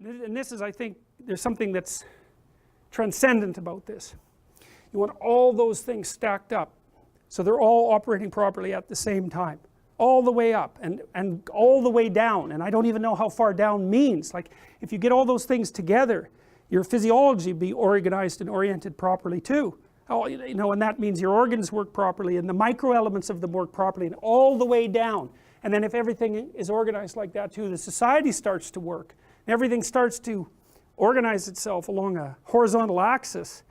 And this is, I think, there's something that's transcendent about this. You want all those things stacked up so they're all operating properly at the same time, all the way up and all the way down. And I don't even know how far down means. Like, if you get all those things together, your physiology will be organized and oriented properly too. Oh, you know, and that means your organs work properly and the micro elements of them work properly and all the way down. And then if everything is organized like that too, the society starts to work. Everything starts to organize itself along a horizontal axis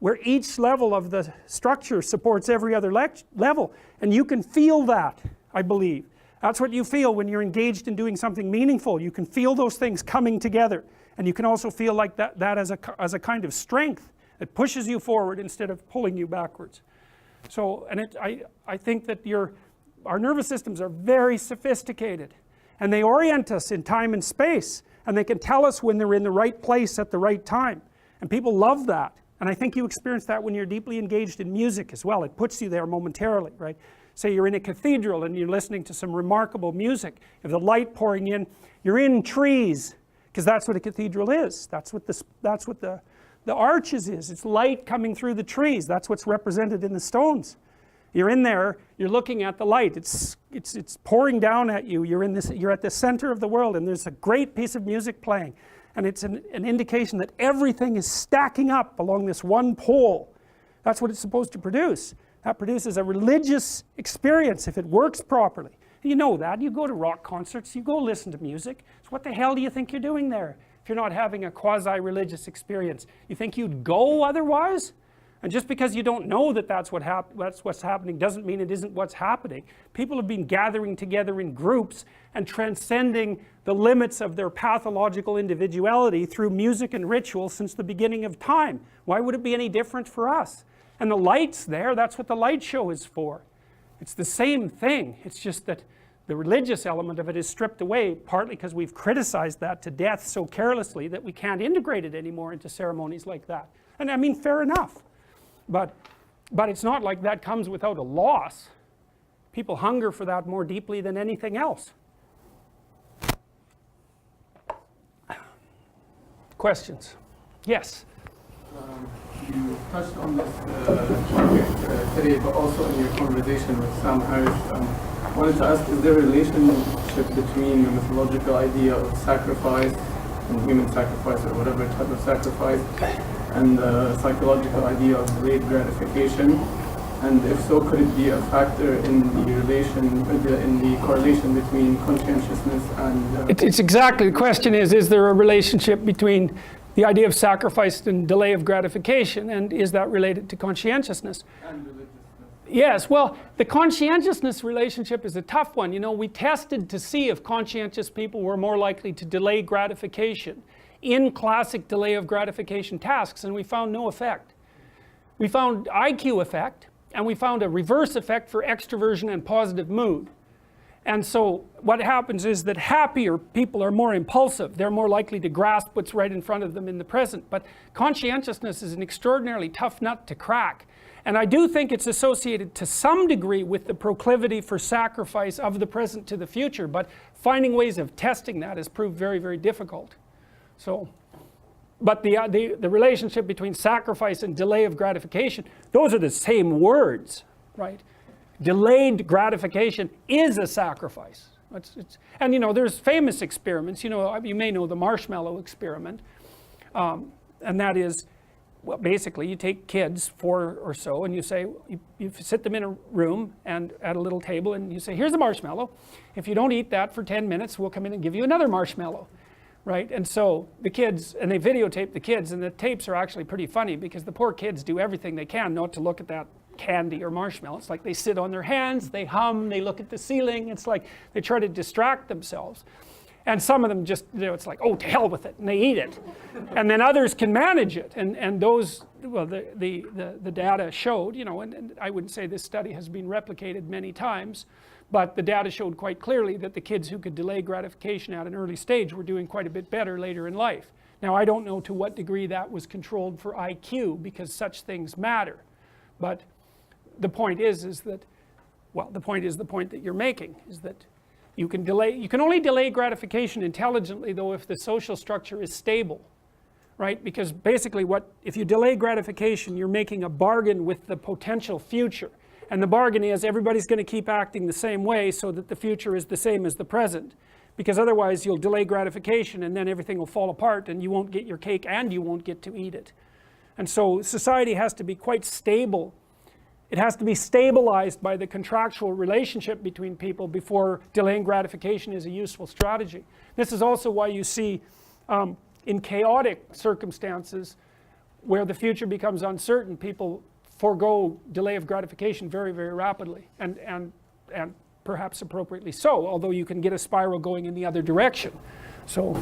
where each level of the structure supports every other level. And you can feel that, I believe. That's what you feel when you're engaged in doing something meaningful. You can feel those things coming together. And you can also feel like that as a kind of strength that pushes you forward instead of pulling you backwards. So, and I think that our nervous systems are very sophisticated. And they orient us in time and space. And they can tell us when they're in the right place at the right time. And people love that. And I think you experience that when you're deeply engaged in music as well. It puts you there momentarily, right? Say you're in a cathedral and you're listening to some remarkable music. You have the light pouring in. You're in trees, because that's what a cathedral is. That's what the arches is. It's light coming through the trees. That's what's represented in the stones. You're in there, you're looking at the light. It's pouring down at you. You're at the center of the world, and there's a great piece of music playing. And it's an indication that everything is stacking up along this one pole. That's what it's supposed to produce. That produces a religious experience if it works properly. You know that. You go to rock concerts, you go listen to music. So what the hell do you think you're doing there if you're not having a quasi-religious experience? You think you'd go otherwise? And just because you don't know that that's what's happening doesn't mean it isn't what's happening. People have been gathering together in groups and transcending the limits of their pathological individuality through music and ritual since the beginning of time. Why would it be any different for us? And the light's there. That's what the light show is for. It's the same thing. It's just that the religious element of it is stripped away, partly because we've criticized that to death so carelessly that we can't integrate it anymore into ceremonies like that. And I mean, fair enough. But it's not like that comes without a loss. People hunger for that more deeply than anything else. Questions? Yes? You touched on this topic today, but also in your conversation with Sam Harris. I wanted to ask, is there a relationship between the mythological idea of sacrifice, and human sacrifice or whatever type of sacrifice, and the psychological idea of delayed gratification? And if so, could it be a factor in the correlation between conscientiousness and... It's exactly, the question is there a relationship between the idea of sacrifice and delay of gratification, and is that related to conscientiousness? And religiousness. Yes, well, the conscientiousness relationship is a tough one. You know, we tested to see if conscientious people were more likely to delay gratification in classic delay of gratification tasks, and we found no effect. We found IQ effect, and we found a reverse effect for extroversion and positive mood. And so what happens is that happier people are more impulsive. They're more likely to grasp what's right in front of them in the present. But conscientiousness is an extraordinarily tough nut to crack. And I do think it's associated to some degree with the proclivity for sacrifice of the present to the future. But finding ways of testing that has proved very, very difficult. So, but the relationship between sacrifice and delay of gratification, those are the same words, right? Delayed gratification is a sacrifice. And you know, there's famous experiments. You know, you may know the marshmallow experiment. And that is, well, basically you take kids, 4 or so, and you say, you sit them in a room and at a little table, and you say, here's a marshmallow. If you don't eat that for 10 minutes, we'll come in and give you another marshmallow. Right? And so the kids, and they videotape the kids, and the tapes are actually pretty funny because the poor kids do everything they can not to look at that candy or marshmallow. It's like they sit on their hands, they hum, they look at the ceiling. It's like they try to distract themselves. And some of them just, you know, it's like, oh, to hell with it, and they eat it. And then others can manage it. And those, well, the data showed, you know, and I wouldn't say this study has been replicated many times, but the data showed quite clearly that the kids who could delay gratification at an early stage were doing quite a bit better later in life. Now, I don't know to what degree that was controlled for IQ, because such things matter. But the point is that, well, the point that you're making, is that You can only delay gratification intelligently though if the social structure is stable, right? Because basically if you delay gratification, you're making a bargain with the potential future. And the bargain is everybody's going to keep acting the same way so that the future is the same as the present. Because otherwise you'll delay gratification and then everything will fall apart and you won't get your cake and you won't get to eat it. And so society has to be quite stable. It has to be stabilized by the contractual relationship between people before delaying gratification is a useful strategy. This is also why you see in chaotic circumstances where the future becomes uncertain, people forego delay of gratification very, very rapidly and perhaps appropriately so, although you can get a spiral going in the other direction. So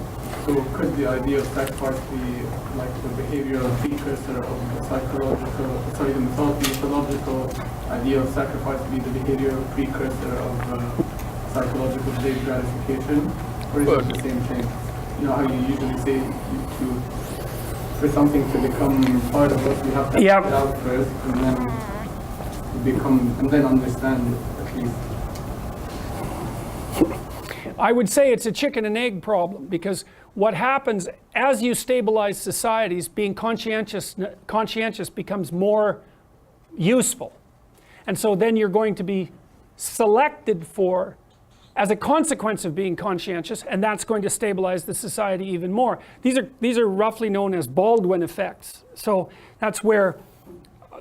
could the idea of sacrifice be like the behavioral precursor of the the mythological idea of sacrifice be the behavioral precursor of psychological delayed gratification? Or is it the same thing? You know how you usually say for something to become part of us, you have to yeah. It out first and then understand it at least. I would say it's a chicken and egg problem, because what happens as you stabilize societies, being conscientious becomes more useful. And so then you're going to be selected for as a consequence of being conscientious, and that's going to stabilize the society even more. These are roughly known as Baldwin effects. So that's where,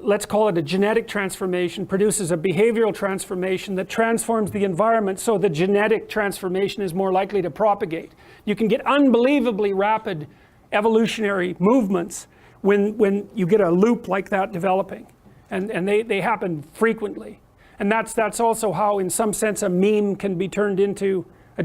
let's call it a genetic transformation, produces a behavioral transformation that transforms the environment so the genetic transformation is more likely to propagate. You can get unbelievably rapid evolutionary movements when you get a loop like that developing. And they happen frequently. And that's also how, in some sense, a meme can be turned into a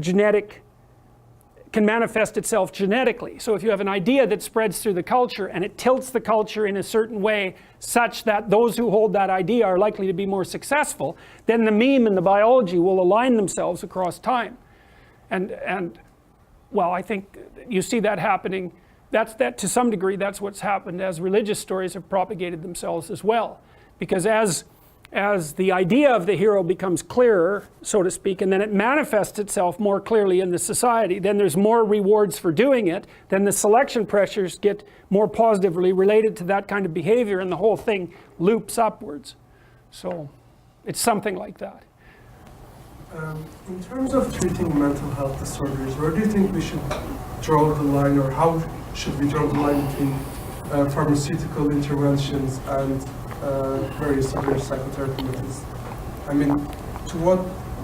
can manifest itself genetically. So if you have an idea that spreads through the culture and it tilts the culture in a certain way such that those who hold that idea are likely to be more successful, then the meme and the biology will align themselves across time. And well, I think you see that happening. That to some degree, that's what's happened as religious stories have propagated themselves as well. Because as the idea of the hero becomes clearer, so to speak, and then it manifests itself more clearly in the society, then there's more rewards for doing it, then the selection pressures get more positively related to that kind of behavior, and the whole thing loops upwards. So it's something like that. In terms of treating mental health disorders, where do you think we should draw the line, or how should we draw the line between pharmaceutical interventions and various other psychotherapy methods? I mean,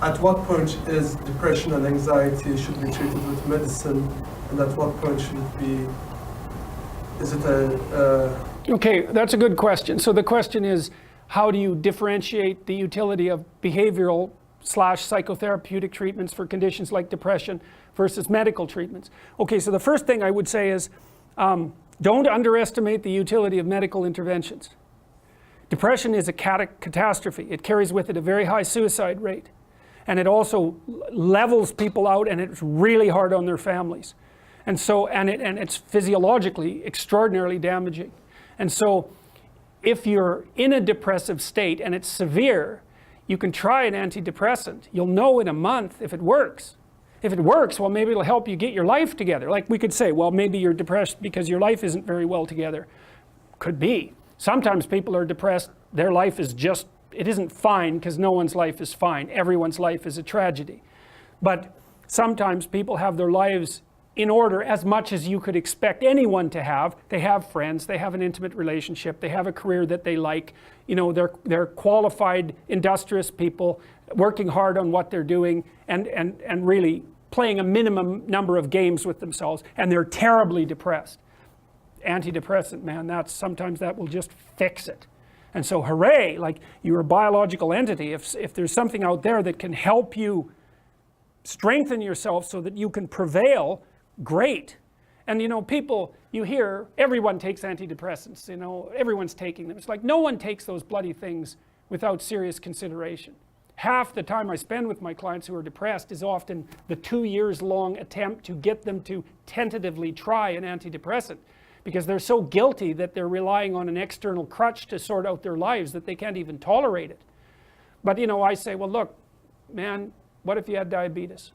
at what point is depression and anxiety should be treated with medicine, and at what point should it be? Is it Okay, that's a good question. So the question is, how do you differentiate the utility of behavioral / psychotherapeutic treatments for conditions like depression versus medical treatments? Okay, so the first thing I would say is, don't underestimate the utility of medical interventions. Depression is a catastrophe. It carries with it a very high suicide rate. And it also levels people out, and it's really hard on their families. And so, and it's physiologically extraordinarily damaging. And so, if you're in a depressive state and it's severe, you can try an antidepressant. You'll know in a month if it works. If it works, well, maybe it'll help you get your life together. Like we could say, well, maybe you're depressed because your life isn't very well together. Could be. Sometimes people are depressed, their life is just, it isn't fine, because no one's life is fine. Everyone's life is a tragedy. But sometimes people have their lives in order as much as you could expect anyone to have. They have friends, they have an intimate relationship, they have a career that they like. You know, they're qualified, industrious people working hard on what they're doing and really playing a minimum number of games with themselves, and they're terribly depressed. Antidepressant, man, sometimes that will just fix it. And so hooray, like you're a biological entity. If there's something out there that can help you strengthen yourself so that you can prevail, great. And you know, people, you hear everyone takes antidepressants, you know, everyone's taking them. It's like no one takes those bloody things without serious consideration. Half the time I spend with my clients who are depressed is often the 2 years long attempt to get them to tentatively try an antidepressant, because they're so guilty that they're relying on an external crutch to sort out their lives that they can't even tolerate it. But you know, I say, well look, man, what if you had diabetes?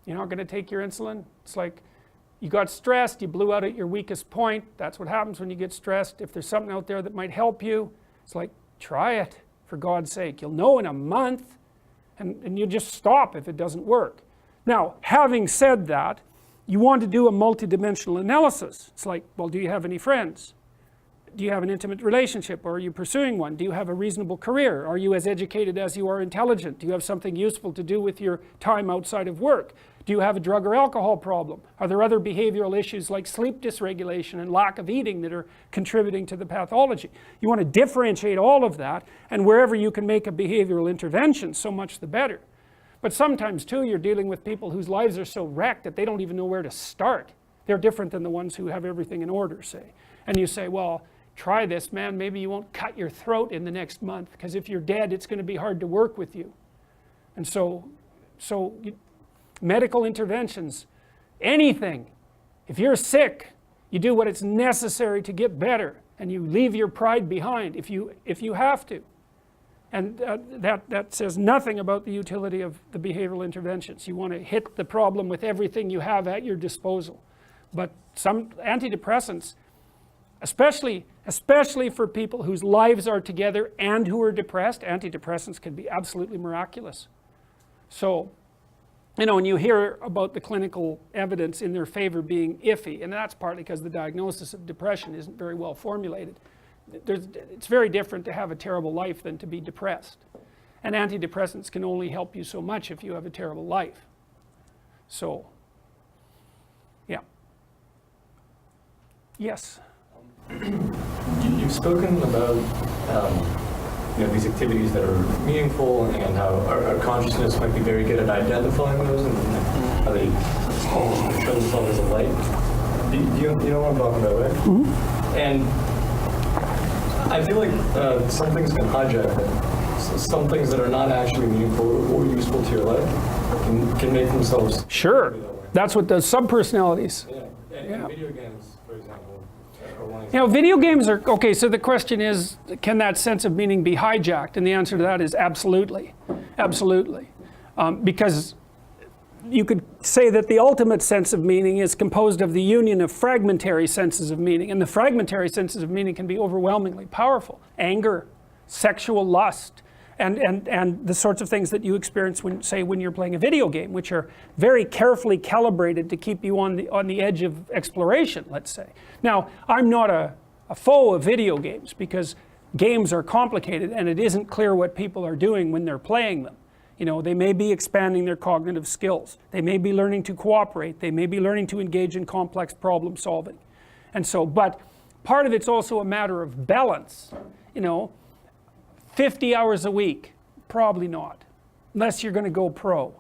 You're not going to take your insulin? It's like you got stressed, you blew out at your weakest point. That's what happens when you get stressed. If there's something out there that might help you, it's like, try it, for God's sake. You'll know in a month, and you just stop if it doesn't work. Now, having said that, you want to do a multidimensional analysis. It's like, well, do you have any friends? Do you have an intimate relationship, or are you pursuing one? Do you have a reasonable career? Are you as educated as you are intelligent? Do you have something useful to do with your time outside of work? Do you have a drug or alcohol problem? Are there other behavioral issues like sleep dysregulation and lack of eating that are contributing to the pathology? You want to differentiate all of that, and wherever you can make a behavioral intervention, so much the better. But sometimes too, you're dealing with people whose lives are so wrecked that they don't even know where to start. They're different than the ones who have everything in order, say. And you say, well, try this, man, maybe you won't cut your throat in the next month, because if you're dead, it's going to be hard to work with you. And medical interventions, anything. If you're sick, you do what is necessary to get better, and you leave your pride behind if you have to. And that says nothing about the utility of the behavioral interventions. You want to hit the problem with everything you have at your disposal. But some antidepressants, especially for people whose lives are together and who are depressed, antidepressants can be absolutely miraculous. So, you know, when you hear about the clinical evidence in their favor being iffy, and that's partly because the diagnosis of depression isn't very well formulated. It's very different to have a terrible life than to be depressed. And antidepressants can only help you so much if you have a terrible life. So, yeah. Yes? You've spoken about these activities that are meaningful, and how our consciousness might be very good at identifying those, and how they show themselves as a light. Do you know what I'm talking about, right? Mm-hmm. And I feel like some things can hijack that. Some things that are not actually meaningful or useful to your life can make themselves. Sure. That's what does subpersonalities. Yeah. And video games, for example. You know, video games are, okay, so the question is, can that sense of meaning be hijacked? And the answer to that is absolutely. Absolutely. Because you could say that the ultimate sense of meaning is composed of the union of fragmentary senses of meaning. And the fragmentary senses of meaning can be overwhelmingly powerful. Anger, sexual lust, and the sorts of things that you experience when you're playing a video game, which are very carefully calibrated to keep you on the edge of exploration, let's say. Now, I'm not a foe of video games, because games are complicated and it isn't clear what people are doing when they're playing them. You know, they may be expanding their cognitive skills. They may be learning to cooperate. They may be learning to engage in complex problem solving. And so, but part of it's also a matter of balance. You know, 50 hours a week, probably not, unless you're going to go pro,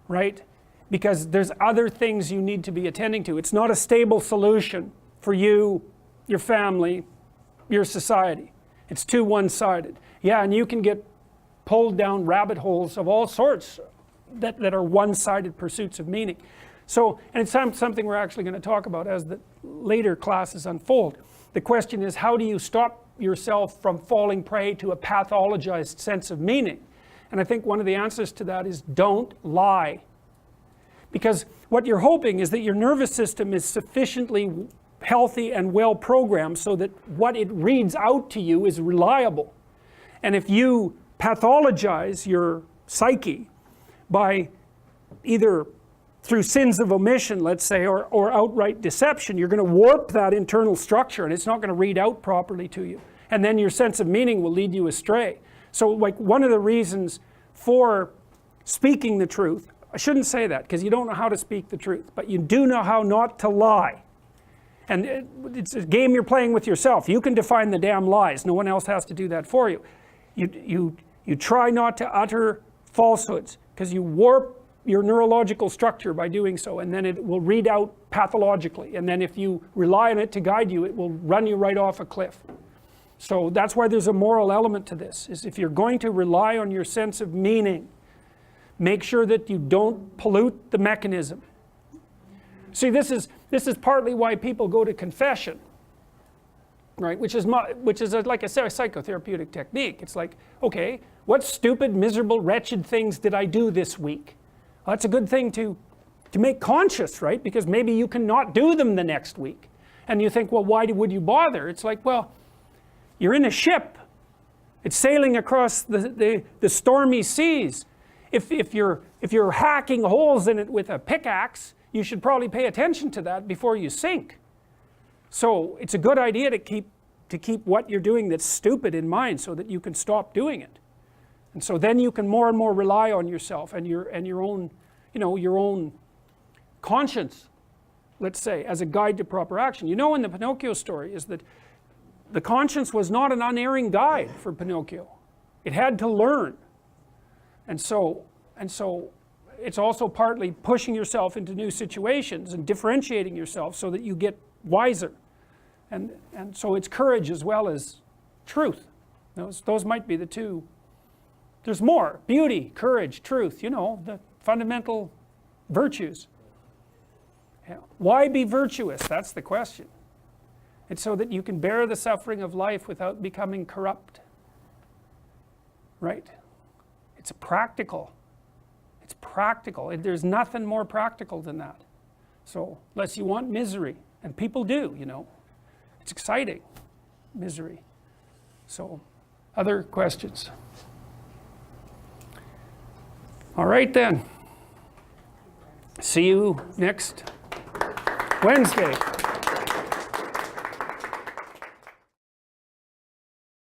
right? Because there's other things you need to be attending to. It's not a stable solution for you, your family, your society. It's too one-sided. Yeah, and you can get pulled down rabbit holes of all sorts that are one-sided pursuits of meaning. So, and it's something we're actually going to talk about as the later classes unfold. The question is, how do you stop yourself from falling prey to a pathologized sense of meaning? And I think one of the answers to that is don't lie. Because what you're hoping is that your nervous system is sufficiently healthy and well programmed so that what it reads out to you is reliable. And if you pathologize your psyche by either through sins of omission, let's say, or outright deception, you're going to warp that internal structure and it's not going to read out properly to you. And then your sense of meaning will lead you astray. So like one of the reasons for speaking the truth, I shouldn't say that because you don't know how to speak the truth, but you do know how not to lie. And it's a game you're playing with yourself. You can define the damn lies. No one else has to do that for you. You try not to utter falsehoods because you warp your neurological structure by doing so, and then it will read out pathologically. And then if you rely on it to guide you, it will run you right off a cliff. So that's why there's a moral element to this, is if you're going to rely on your sense of meaning, make sure that you don't pollute the mechanism. See, this is partly why people go to confession. right? Which is like a psychotherapeutic technique. It's like, okay, what stupid, miserable, wretched things did I do this week? Well, that's a good thing to make conscious, right? Because maybe you can not do them the next week. And you think, well, why would you bother? It's like, well, you're in a ship. It's sailing across the stormy seas. If you're hacking holes in it with a pickaxe, you should probably pay attention to that before you sink. So it's a good idea to keep what you're doing that's stupid in mind so that you can stop doing it. And so then you can more and more rely on yourself and your own, your own conscience, let's say, as a guide to proper action. In the Pinocchio story is that the conscience was not an unerring guide for Pinocchio. It had to learn. And so it's also partly pushing yourself into new situations and differentiating yourself so that you get wiser. And so it's courage as well as truth. Those might be the two. There's more. Beauty, courage, truth, the fundamental virtues. Yeah. Why be virtuous? That's the question. It's so that you can bear the suffering of life without becoming corrupt. Right? It's practical. It's practical. There's nothing more practical than that. So, unless you want misery, and people do, it's exciting, misery. So, other questions? All right then. See you next Wednesday.